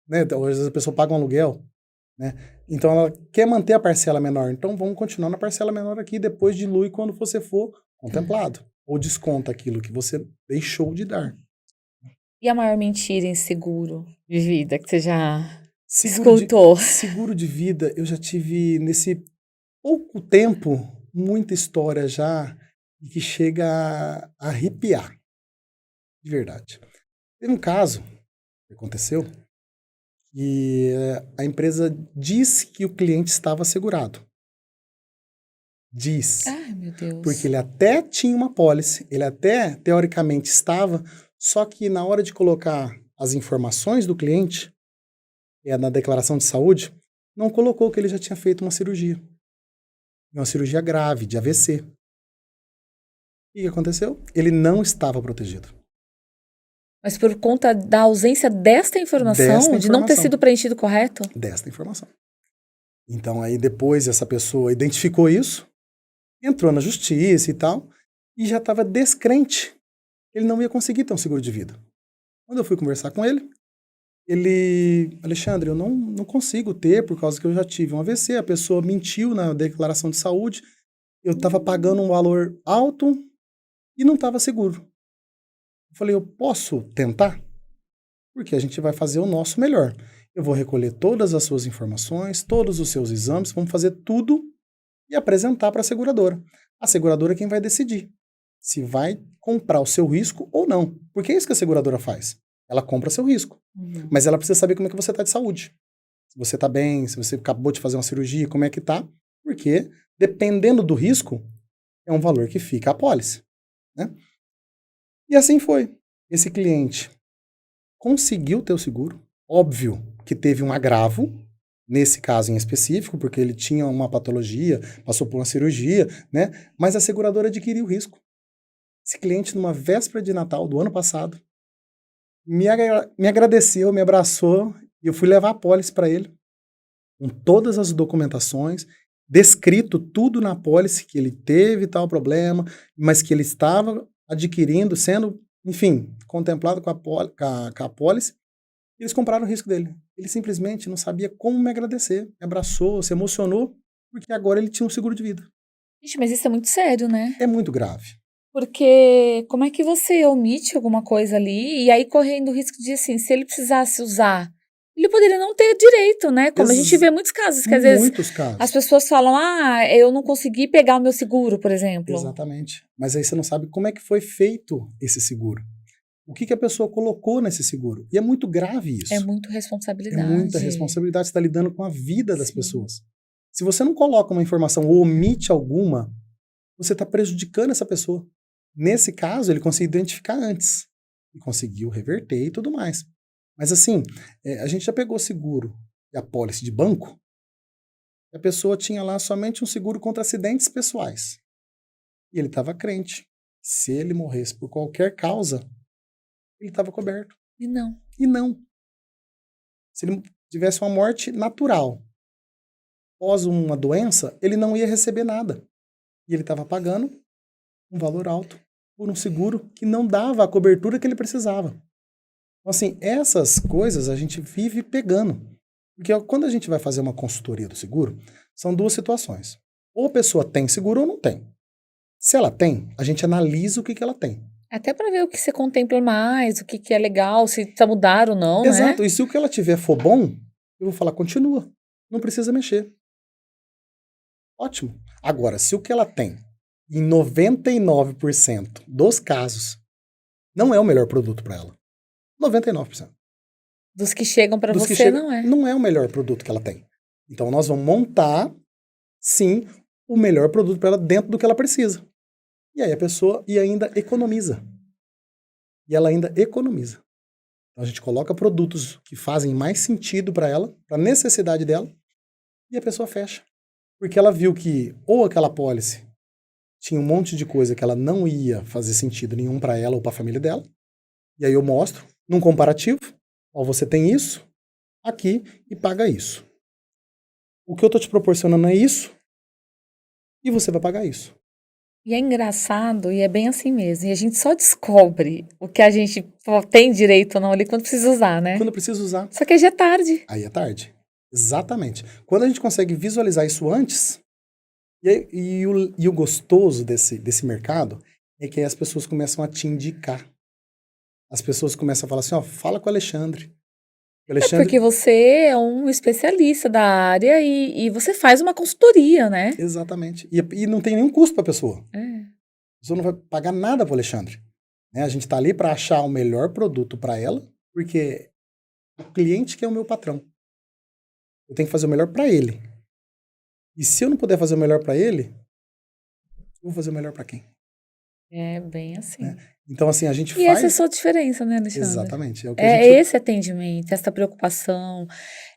né? Então, às vezes a pessoa paga um aluguel, né? Então ela quer manter a parcela menor. Então vamos continuar na parcela menor aqui, depois dilui quando você for Tá. contemplado. Ou desconta aquilo que você deixou de dar. E a maior mentira em seguro de vida que você já Seguro de, escutou? seguro de vida, eu já tive nesse pouco tempo muita história já e que chega a arrepiar, de verdade. Teve um caso que aconteceu e a empresa diz que o cliente estava segurado. Diz. Ai, meu Porque Deus. ele até tinha uma pólice, ele até teoricamente estava, só que na hora de colocar as informações do cliente, na declaração de saúde, não colocou que ele já tinha feito uma cirurgia grave, de AVC. E o que aconteceu? Ele não estava protegido Mas por conta da ausência desta desta informação, de não ter informação. sido preenchido correto? Desta informação. Então aí depois essa pessoa identificou isso, entrou na justiça e tal, e já estava descrente. Ele não ia conseguir ter um seguro de vida. Quando eu fui conversar com ele, Alexandre, eu não consigo ter por causa que eu já tive um AVC, a pessoa mentiu na declaração de saúde, eu estava pagando um valor alto e não estava seguro. Eu falei, eu posso tentar? Porque a gente vai fazer o nosso melhor. Eu vou recolher todas as suas informações, todos os seus exames, vamos fazer tudo e apresentar para a seguradora. A seguradora é quem vai decidir se vai comprar o seu risco ou não. Porque é isso que a seguradora faz. Ela compra seu risco. Uhum. Mas ela precisa saber como é que você está de saúde. Se você está bem, se você acabou de fazer uma cirurgia, como é que tá. Porque, dependendo do risco, é um valor que fica a pólice. Né? E assim foi. Esse cliente conseguiu ter o seguro. Óbvio que teve um agravo, nesse caso em específico, porque ele tinha uma patologia, passou por uma cirurgia, né? Mas a seguradora adquiriu o risco. Esse cliente, numa véspera de Natal do ano passado, me agradeceu, me abraçou, e eu fui levar a pólice para ele, com todas as documentações, descrito tudo na pólice, que ele teve tal problema, mas que ele estava adquirindo, sendo, enfim, contemplado com a pólice, e eles compraram o risco dele. Ele simplesmente não sabia como me agradecer, me abraçou, se emocionou, porque agora ele tinha um seguro de vida. Gente, mas isso é muito sério, né? É muito grave. Porque como é que você omite alguma coisa ali e aí correndo o risco de, assim, se ele precisasse usar, ele poderia não ter direito, né? Como a gente Ex vê muitos casos que às vezes Muitos as casos. pessoas falam: "Ah, eu não consegui pegar o meu seguro", por exemplo. Exatamente. Mas aí você não sabe como é que foi feito esse seguro. O que a pessoa colocou nesse seguro. E é muito grave É isso. muito É muita responsabilidade. responsabilidade, você está lidando com a vida das Sim. pessoas. Se você não coloca uma informação ou omite alguma, você está prejudicando essa pessoa. Nesse caso, ele conseguiu identificar antes. E conseguiu reverter e tudo mais. Mas assim, a gente já pegou seguro e apólice de banco, e a pessoa tinha lá somente um seguro contra acidentes pessoais. E ele estava crente. Se ele morresse por qualquer causa, ele estava coberto. E não. E não. Se ele tivesse uma morte natural, após uma doença, ele não ia receber nada. E ele estava pagando um valor alto por um seguro que não dava a cobertura que ele precisava. Então, assim, essas coisas a gente vive pegando. Porque quando a gente vai fazer uma consultoria do seguro, são duas situações. Ou a pessoa tem seguro ou não tem. Se ela tem, a gente analisa o que ela tem. Até para ver o que você contempla mais, o que que é legal, se precisa mudar ou não, né? Exato, e se o que ela tiver for bom, eu vou falar, continua, não precisa mexer. Ótimo. Agora, se o que ela tem, em 99% dos casos, não é o melhor produto para ela, 99%. Dos que chegam para Dos que você, chega, não é. não é o melhor produto que ela tem. Então, nós vamos montar, sim, o melhor produto para ela dentro do que ela precisa. E aí a pessoa ainda economiza. E ela ainda economiza. Então, a gente coloca produtos que fazem mais sentido para ela, para a necessidade dela, e a pessoa fecha. Porque ela viu que ou aquela apólice tinha um monte de coisa que ela não ia fazer sentido nenhum para ela ou para a família dela. E aí eu mostro, num comparativo, ó, você tem isso aqui e paga isso. O que eu tô te proporcionando é isso e você vai pagar isso. E é engraçado, e é bem assim mesmo. E a gente só descobre o que a gente tem direito ou não ali quando precisa usar, né? Quando eu preciso usar, Só que aí já é tarde. aí é tarde. Exatamente. Quando a gente consegue visualizar isso antes, e o gostoso desse mercado é que aí as pessoas começam a te indicar. As pessoas começam a falar assim, ó, fala com o Alexandre. O É Alexandre, porque você é um especialista da área e você faz uma consultoria, né? exatamente. E não tem nenhum custo para a pessoa. É. A pessoa não vai pagar nada para o Alexandre. Né? A gente está ali para achar o melhor produto para ela, porque o cliente que é o meu patrão. Eu tenho que fazer o melhor para ele. E se eu não puder fazer o melhor para ele, eu vou fazer o melhor para quem? É bem assim. Né? Então, assim, a gente E essa é a faz. sua diferença, né, Alexandre? Exatamente. É o que a É gente. esse atendimento, essa preocupação,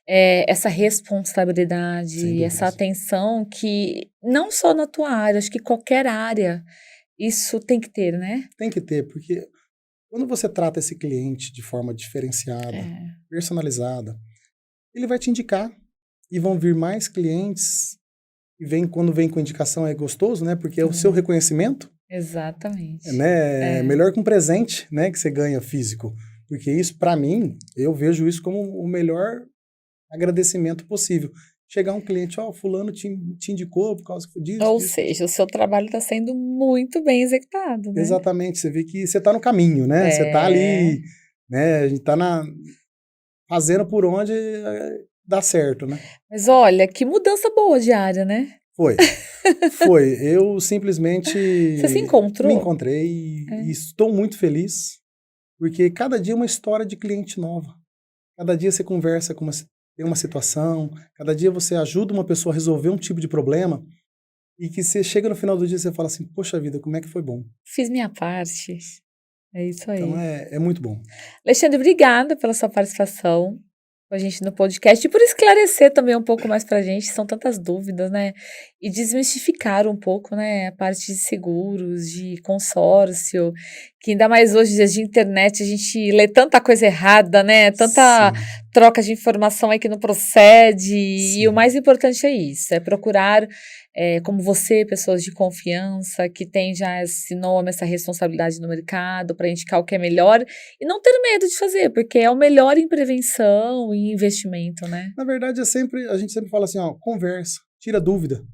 essa Sem responsabilidade, essa dúvidas. atenção que não só na tua área, acho que qualquer área, isso tem que ter, né? Tem que ter, porque quando você trata esse cliente de forma diferenciada, É, personalizada, ele vai te indicar e vão vir mais clientes. Quando vem com indicação é gostoso, né? Porque é o seu reconhecimento. exatamente. Né? É É. melhor que um presente, né, que você ganha físico. Porque isso, para mim, eu vejo isso como o melhor agradecimento possível. Chegar um cliente, ó, fulano te indicou por causa disso, Ou disso, disso. seja, o seu trabalho está sendo muito bem executado, né? Exatamente, você vê que você está no caminho, né? Você está É. ali, né? A gente está fazendo por onde dá certo, né? Mas olha, que mudança boa de área, né? Foi. Foi. Eu simplesmente Você se me encontrou? encontrei e estou muito feliz, porque cada dia é uma história de cliente nova. Cada dia você conversa tem uma situação, cada dia você ajuda uma pessoa a resolver um tipo de problema e que você chega no final do dia e você fala assim, poxa vida, como é que foi bom. Fiz minha parte. É isso Então aí. é muito bom. Alexandre, obrigada pela sua participação com a gente no podcast e por esclarecer também um pouco mais pra gente, são tantas dúvidas, né? E desmistificar um pouco, né, a parte de seguros, de consórcio, que ainda mais hoje, dias de internet, a gente lê tanta coisa errada, né? Tanta Sim, troca de informação aí que não procede. E o sim. mais importante é isso, é procurar, como você, pessoas de confiança, que têm já esse nome, essa responsabilidade no mercado, para indicar o que é melhor e não ter medo de fazer, porque é o melhor em prevenção e investimento, né? Na verdade, a gente sempre fala assim, ó, conversa, tira dúvida,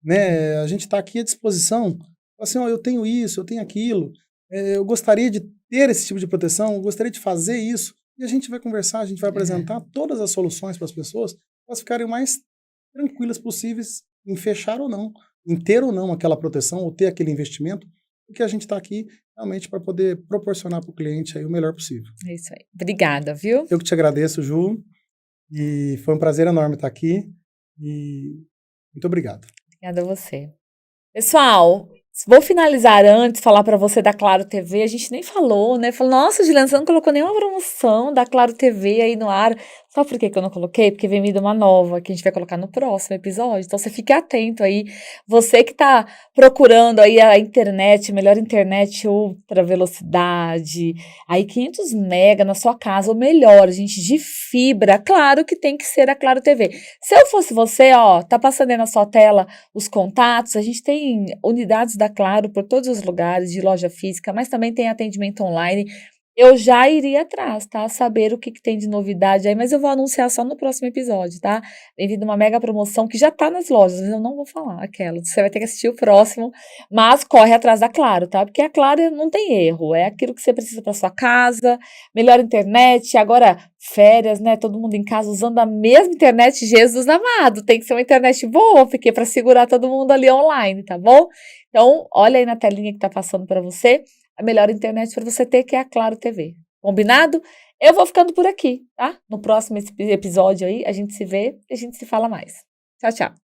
né? A gente está aqui à disposição, fala assim, ó, eu tenho isso, eu tenho aquilo, eu gostaria de ter esse tipo de proteção, eu gostaria de fazer isso, e a gente vai conversar, a gente vai apresentar todas as soluções para as pessoas, para elas ficarem o mais tranquilas possíveis em fechar ou não, em ter ou não aquela proteção ou ter aquele investimento, porque a gente está aqui realmente para poder proporcionar para o cliente aí o melhor possível. É isso aí. Obrigada, viu? Eu que te agradeço, Ju, e foi um prazer enorme estar aqui e muito obrigado. Obrigada a você. Pessoal, vou finalizar antes, falar para você da Claro TV. A gente nem falou, né? Falou, nossa, Juliana, você não colocou nenhuma promoção da Claro TV aí no ar. Sabe por que que eu não coloquei? Porque vem vindo uma nova que a gente vai colocar no próximo episódio. Então você fique atento aí. Você que tá procurando aí a internet, melhor internet ultra velocidade, aí 500 mega na sua casa, ou melhor, gente, de fibra. Claro que tem que ser a Claro TV. Se eu fosse você, ó, tá passando aí na sua tela os contatos, a gente tem unidades da Claro por todos os lugares, de loja física, mas também tem atendimento online. eu já iria atrás, tá? Saber o que que tem de novidade aí, mas eu vou anunciar só no próximo episódio, tá? Tem vindo uma mega promoção que já tá nas lojas, mas eu não vou falar aquela. Você vai ter que assistir o próximo, mas corre atrás da Claro, tá? Porque a Claro não tem erro, é aquilo que você precisa para sua casa, melhor internet, agora férias, né? Todo mundo em casa usando a mesma internet, Jesus amado, tem que ser uma internet boa, porque para segurar todo mundo ali online, tá bom? Então, olha aí na telinha que tá passando para você a melhor internet para você ter, que é a Claro TV. Combinado? Eu vou ficando por aqui, tá? No próximo episódio aí, a gente se vê e a gente se fala mais. Tchau, tchau.